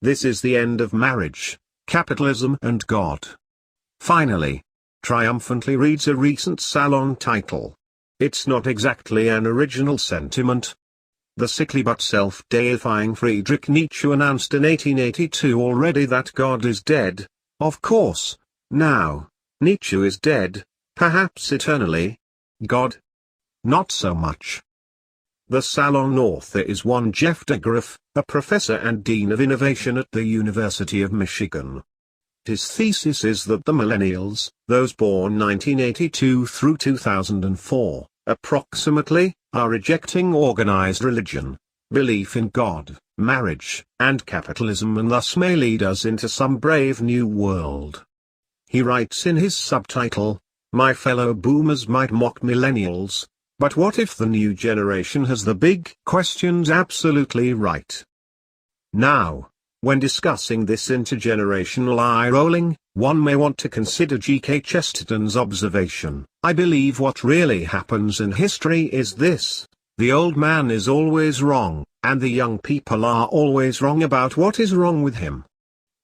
This is the end of marriage, capitalism and God. Finally, triumphantly reads a recent Salon title. It's not exactly an original sentiment. The sickly but self-deifying Friedrich Nietzsche announced in 1882 already that God is dead. Of course, now, Nietzsche is dead, perhaps eternally. God? Not so much. The Salon author is one Jeff DeGraff, a professor and dean of innovation at the University of Michigan. His thesis is that the millennials, those born 1982 through 2004, approximately, are rejecting organized religion, belief in God, marriage, and capitalism, and thus may lead us into some brave new world. He writes in his subtitle, "My fellow boomers might mock millennials, but what if the new generation has the big questions absolutely right?" Now, when discussing this intergenerational eye-rolling, one may want to consider G.K. Chesterton's observation, "I believe what really happens in history is this: the old man is always wrong, and the young people are always wrong about what is wrong with him."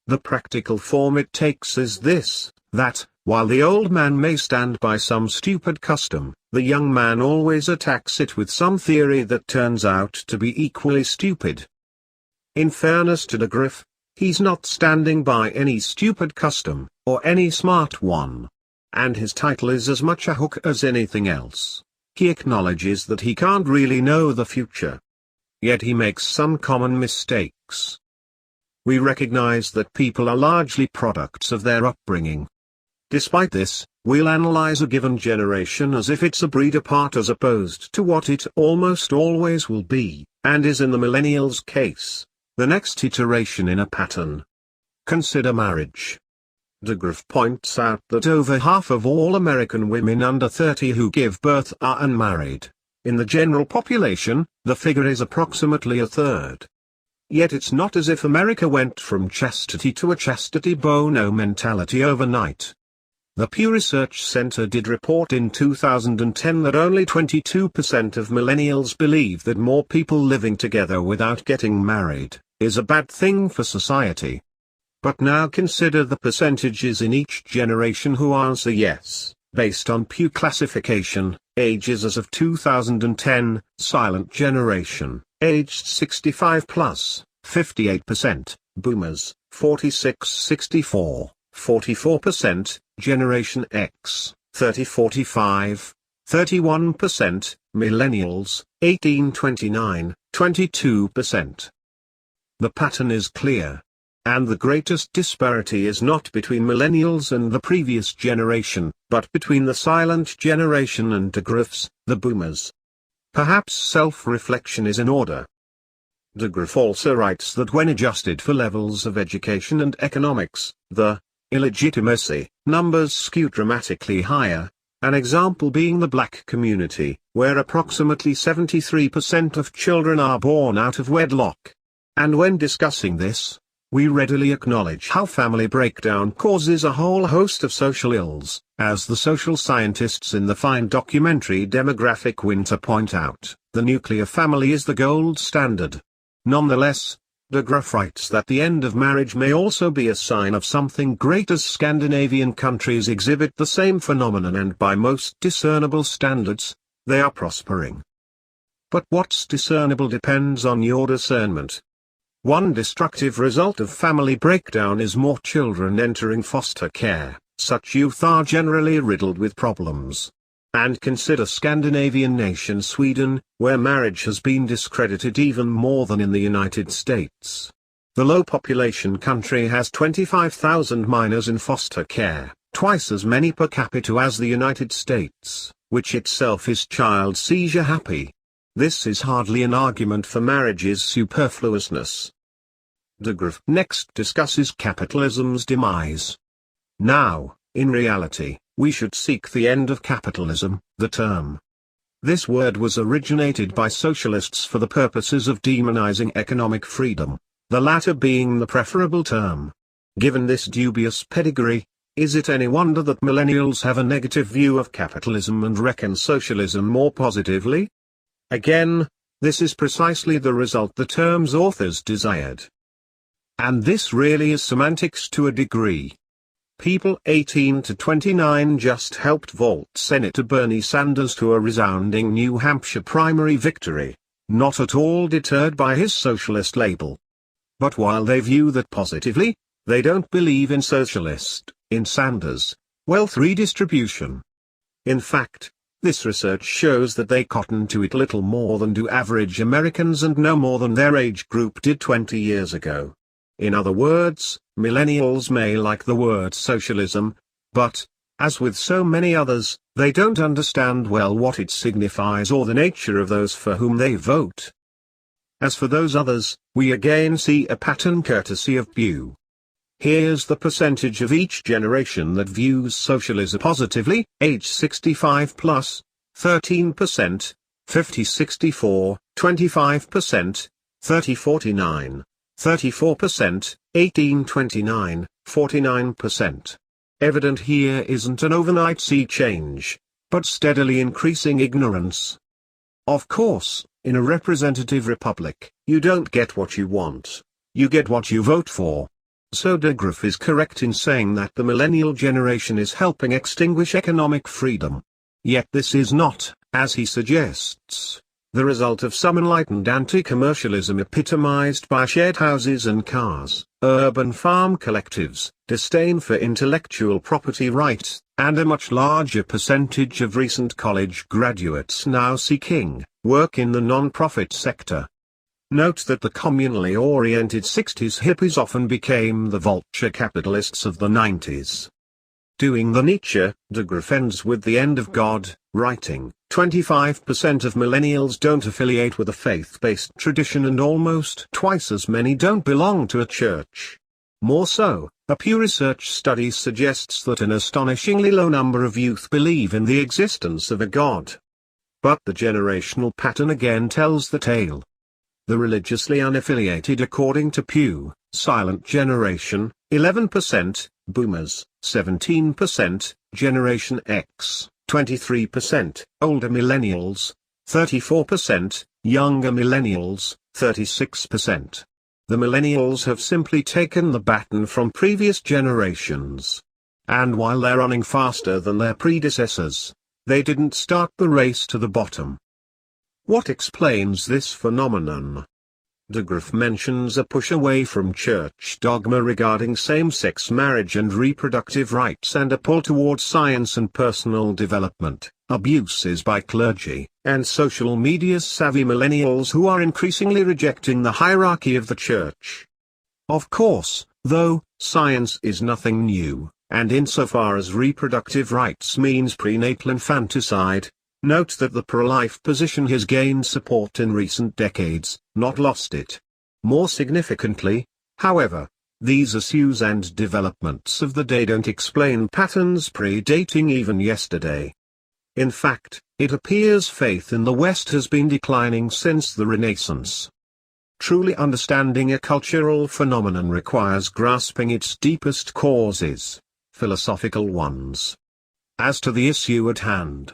The practical form it takes is this, that, while the old man may stand by some stupid custom, the young man always attacks it with some theory that turns out to be equally stupid. In fairness to DeGraff, he's not standing by any stupid custom, or any smart one. And his title is as much a hook as anything else. He acknowledges that he can't really know the future. Yet he makes some common mistakes. We recognize that people are largely products of their upbringing. Despite this, we'll analyze a given generation as if it's a breed apart as opposed to what it almost always will be, and is in the millennials' case, the next iteration in a pattern. Consider marriage. DeGraff points out that over half of all American women under 30 who give birth are unmarried. In the general population, the figure is approximately a third. Yet it's not as if America went from chastity to a chastity bono mentality overnight. The Pew Research Center did report in 2010 that only 22% of millennials believe that more people living together without getting married is a bad thing for society. But now consider the percentages in each generation who answer yes, based on Pew classification, ages as of 2010, silent generation, aged 65 plus, 58%, boomers, 46-64, 44%, Generation X, 30-45, 31%, Millennials, 18-29, 22%. The pattern is clear. And the greatest disparity is not between millennials and the previous generation, but between the silent generation and DeGraff's, the boomers. Perhaps self-reflection is in order. DeGraff also writes that when adjusted for levels of education and economics, the illegitimacy numbers skew dramatically higher, an example being the black community, where approximately 73% of children are born out of wedlock. And when discussing this, we readily acknowledge how family breakdown causes a whole host of social ills, as the social scientists in the fine documentary Demographic Winter point out. The nuclear family is the gold standard. Nonetheless, DeGraff writes that the end of marriage may also be a sign of something great, as Scandinavian countries exhibit the same phenomenon and by most discernible standards, they are prospering. But what's discernible depends on your discernment. One destructive result of family breakdown is more children entering foster care. Such youth are generally riddled with problems. And consider Scandinavian nation Sweden, where marriage has been discredited even more than in the United States. The low-population country has 25,000 minors in foster care, twice as many per capita as the United States, which itself is child seizure happy. This is hardly an argument for marriage's superfluousness. DeGraff next discusses capitalism's demise. Now, in reality, we should seek the end of capitalism, the term. This word was originated by socialists for the purposes of demonizing economic freedom, the latter being the preferable term. Given this dubious pedigree, is it any wonder that millennials have a negative view of capitalism and reckon socialism more positively? Again, this is precisely the result the term's authors desired. And this really is semantics to a degree. People 18 to 29 just helped vault Senator Bernie Sanders to a resounding New Hampshire primary victory, not at all deterred by his socialist label. But while they view that positively, they don't believe in in Sanders' wealth redistribution. In fact, this research shows that they cotton to it little more than do average Americans and no more than their age group did 20 years ago. In other words, millennials may like the word socialism, but, as with so many others, they don't understand well what it signifies or the nature of those for whom they vote. As for those others, we again see a pattern courtesy of Pew. Here's the percentage of each generation that views socialism positively: age 65 plus, 13%, 50-64, 25%, 30-49, 34%, 18-29, 49%. Evident here isn't an overnight sea change, but steadily increasing ignorance. Of course, in a representative republic, you don't get what you want. You get what you vote for. So DeGraff is correct in saying that the millennial generation is helping extinguish economic freedom. Yet this is not, as he suggests, the result of some enlightened anti-commercialism epitomized by shared houses and cars, urban farm collectives, disdain for intellectual property rights, and a much larger percentage of recent college graduates now seeking work in the non-profit sector. Note that the communally oriented 60s hippies often became the vulture capitalists of the 90s. Doing the Nietzsche, DeGraff ends with the end of God, writing, 25% of millennials don't affiliate with a faith-based tradition and almost twice as many don't belong to a church. More so, a Pew Research study suggests that an astonishingly low number of youth believe in the existence of a God. But the generational pattern again tells the tale. The religiously unaffiliated, according to Pew, silent generation, 11%, boomers, 17%, Generation X, 23%, older millennials, 34%, younger millennials, 36%. The millennials have simply taken the baton from previous generations. And while they're running faster than their predecessors, they didn't start the race to the bottom. What explains this phenomenon? DeGraff mentions a push away from church dogma regarding same-sex marriage and reproductive rights and a pull towards science and personal development, abuses by clergy, and social media's savvy millennials who are increasingly rejecting the hierarchy of the church. Of course, though, science is nothing new, and insofar as reproductive rights means prenatal infanticide, note that the pro-life position has gained support in recent decades, not lost it. More significantly, however, these issues and developments of the day don't explain patterns predating even yesterday. In fact, it appears faith in the West has been declining since the Renaissance. Truly understanding a cultural phenomenon requires grasping its deepest causes, philosophical ones. As to the issue at hand,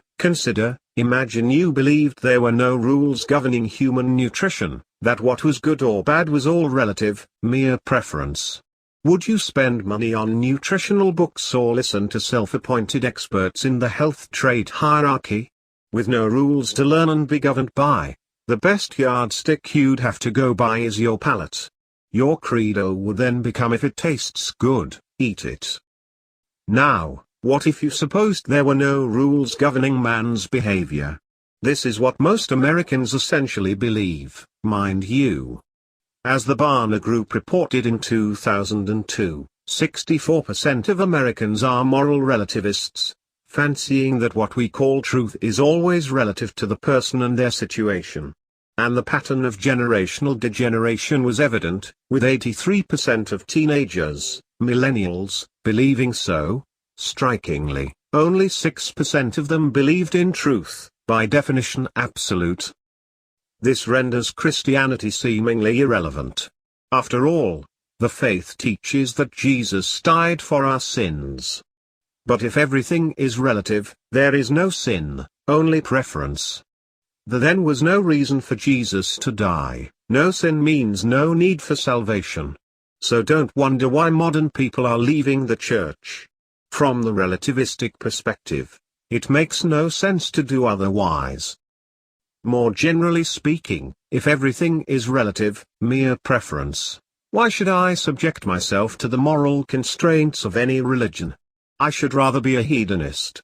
imagine you believed there were no rules governing human nutrition, that what was good or bad was all relative, mere preference. Would you spend money on nutritional books or listen to self-appointed experts in the health trade hierarchy? With no rules to learn and be governed by, the best yardstick you'd have to go by is your palate. Your credo would then become, if it tastes good, eat it. Now, what if you supposed there were no rules governing man's behavior? This is what most Americans essentially believe, mind you. As the Barna Group reported in 2002, 64% of Americans are moral relativists, fancying that what we call truth is always relative to the person and their situation. And the pattern of generational degeneration was evident, with 83% of teenagers, millennials, believing so. Strikingly, only 6% of them believed in truth, by definition absolute. This renders Christianity seemingly irrelevant. After all, the faith teaches that Jesus died for our sins. But if everything is relative, there is no sin, only preference. There then was no reason for Jesus to die. No sin means no need for salvation. So don't wonder why modern people are leaving the church. From the relativistic perspective, it makes no sense to do otherwise. More generally speaking, if everything is relative, mere preference, why should I subject myself to the moral constraints of any religion? I should rather be a hedonist.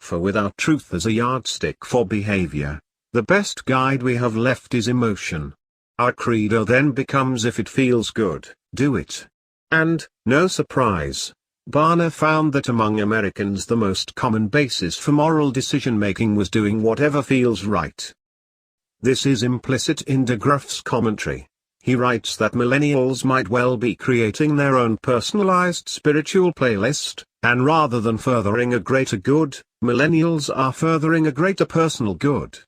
For without truth as a yardstick for behavior, the best guide we have left is emotion. Our credo then becomes, if it feels good, do it. And, no surprise, Barner found that among Americans the most common basis for moral decision-making was doing whatever feels right. This is implicit in de Graaff's commentary. He writes that millennials might well be creating their own personalized spiritual playlist, and rather than furthering a greater good, millennials are furthering a greater personal good.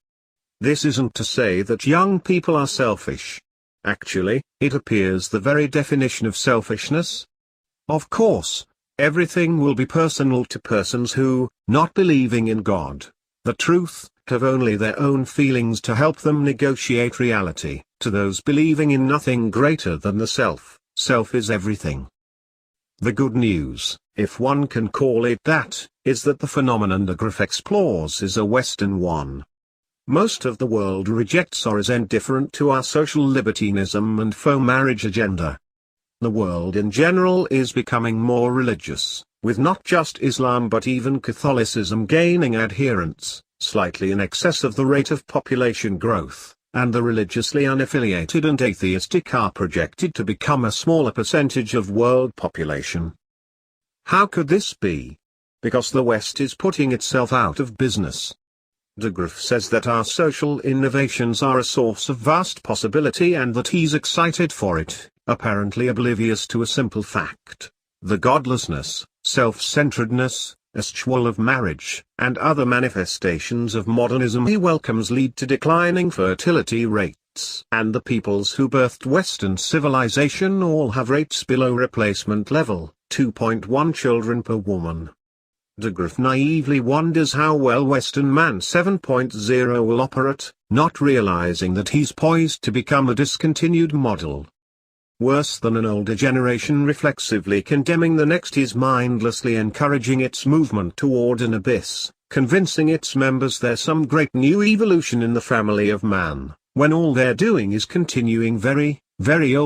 This isn't to say that young people are selfish. Actually, it appears the very definition of selfishness. Of course, everything will be personal to persons who, not believing in God, the truth, have only their own feelings to help them negotiate reality. To those believing in nothing greater than the self, self is everything. The good news, if one can call it that, is that the phenomenon de Graaf explores is a Western one. Most of the world rejects or is indifferent to our social libertinism and faux marriage agenda. The world in general is becoming more religious, with not just Islam but even Catholicism gaining adherents, slightly in excess of the rate of population growth, and the religiously unaffiliated and atheistic are projected to become a smaller percentage of world population. How could this be? Because the West is putting itself out of business. De Graaf says that our social innovations are a source of vast possibility and that he's excited for it, apparently oblivious to a simple fact: the godlessness, self-centeredness, eschewal of marriage, and other manifestations of modernism he welcomes lead to declining fertility rates, and the peoples who birthed Western civilization all have rates below replacement level, 2.1 children per woman. De Graaf naively wonders how well Western Man 7.0 will operate, not realizing that he's poised to become a discontinued model. Worse than an older generation reflexively condemning the next is mindlessly encouraging its movement toward an abyss, convincing its members there's some great new evolution in the family of man, when all they're doing is continuing very, very old